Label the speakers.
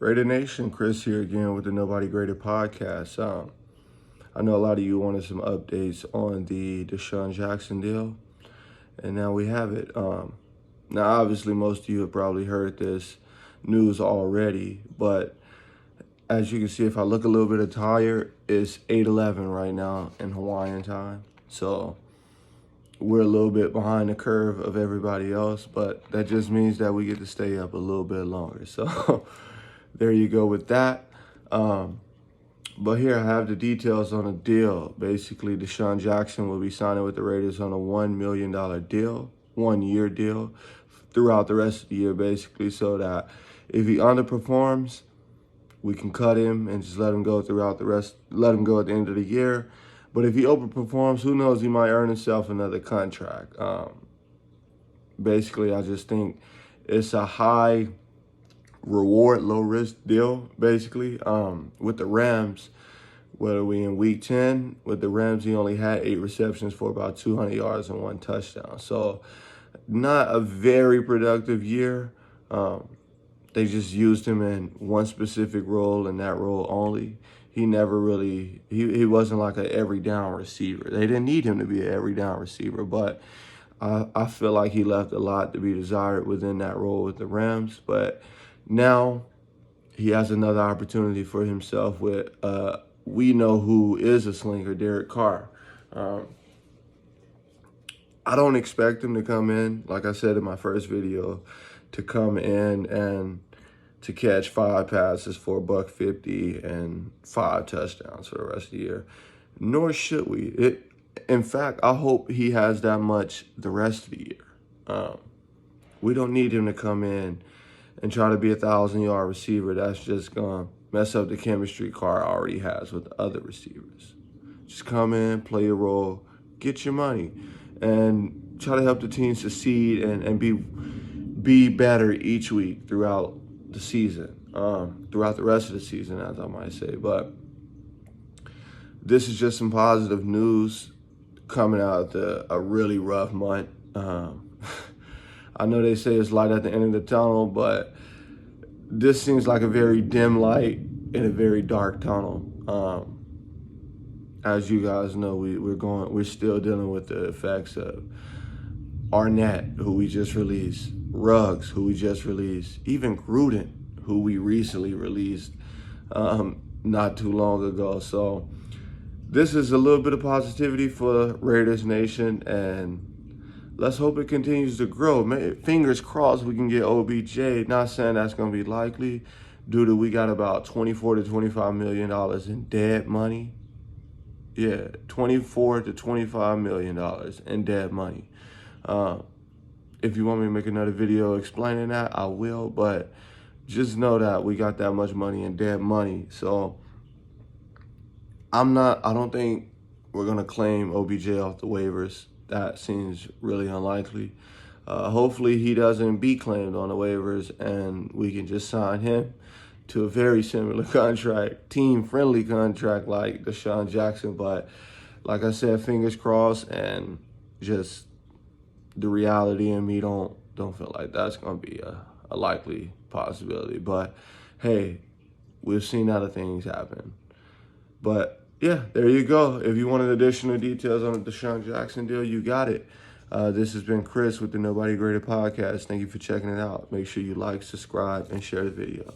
Speaker 1: Raider Nation, Chris here again with the Nobody Greater podcast. I know a lot of you wanted some updates on the Desean Jackson deal, and now we have it. Now, obviously, most of you have probably heard this news already, but as you can see, if I look a little bit tired, it's 8:11 right now in Hawaiian time. So we're a little bit behind the curve of everybody else, but that just means that we get to stay up a little bit longer. So there you go with that. But here I have the details on a deal. Basically, Desean Jackson will be signing with the Raiders on a $1 million deal, 1 year deal throughout the rest of the year, basically, so that if he underperforms, we can cut him and just let him go throughout the rest, let him go at the end of the year. But if he overperforms, who knows, he might earn himself another contract. Basically, I just think it's a high reward, low risk deal, basically. With the Rams, whether we in week 10, with the Rams, he only had 8 receptions for about 200 yards and 1 touchdown. So not a very productive year. They just used him in one specific role, and that role only. He never really, he wasn't like an every down receiver. They didn't need him to be an every down receiver, but I feel like he left a lot to be desired within that role with the Rams. But now he has another opportunity for himself with, we know who is a slinger, Derek Carr. I don't expect him to come in, like I said in my first video, to come in and to catch 5 passes for $150 and 5 touchdowns for the rest of the year. Nor should we. In fact, I hope he has that much the rest of the year. We don't need him to come in and try to be a 1,000-yard receiver. That's just going to mess up the chemistry Carr already has with the other receivers. Just come in, play your role, get your money, and try to help the team succeed and be better each week throughout the season, throughout the rest of the season, as I might say. But this is just some positive news coming out of a really rough month. I know they say it's light at the end of the tunnel, but this seems like a very dim light in a very dark tunnel. As you guys know, we're still dealing with the effects of Arnett, who we just released, Ruggs, who we just released, even Gruden, who we recently released not too long ago. So this is a little bit of positivity for Raiders Nation, and let's hope it continues to grow. Fingers crossed we can get OBJ. Not saying that's going to be likely due to we got about $24 to $25 million in dead money. Yeah, $24 to $25 million in dead money. If you want me to make another video explaining that, I will, but just know that we got that much money in dead money. So I don't think we're going to claim OBJ off the waivers. That seems really unlikely. Hopefully he doesn't be claimed on the waivers and we can just sign him to a very similar contract, team-friendly contract like Desean Jackson. But like I said, fingers crossed, and just the reality in me don't feel like that's going to be a likely possibility. But hey, we've seen other things happen. But yeah, there you go. If you wanted additional details on the Desean Jackson deal, you got it. This has been Chris with the Nobody Greater podcast. Thank you for checking it out. Make sure you like, subscribe, and share the video.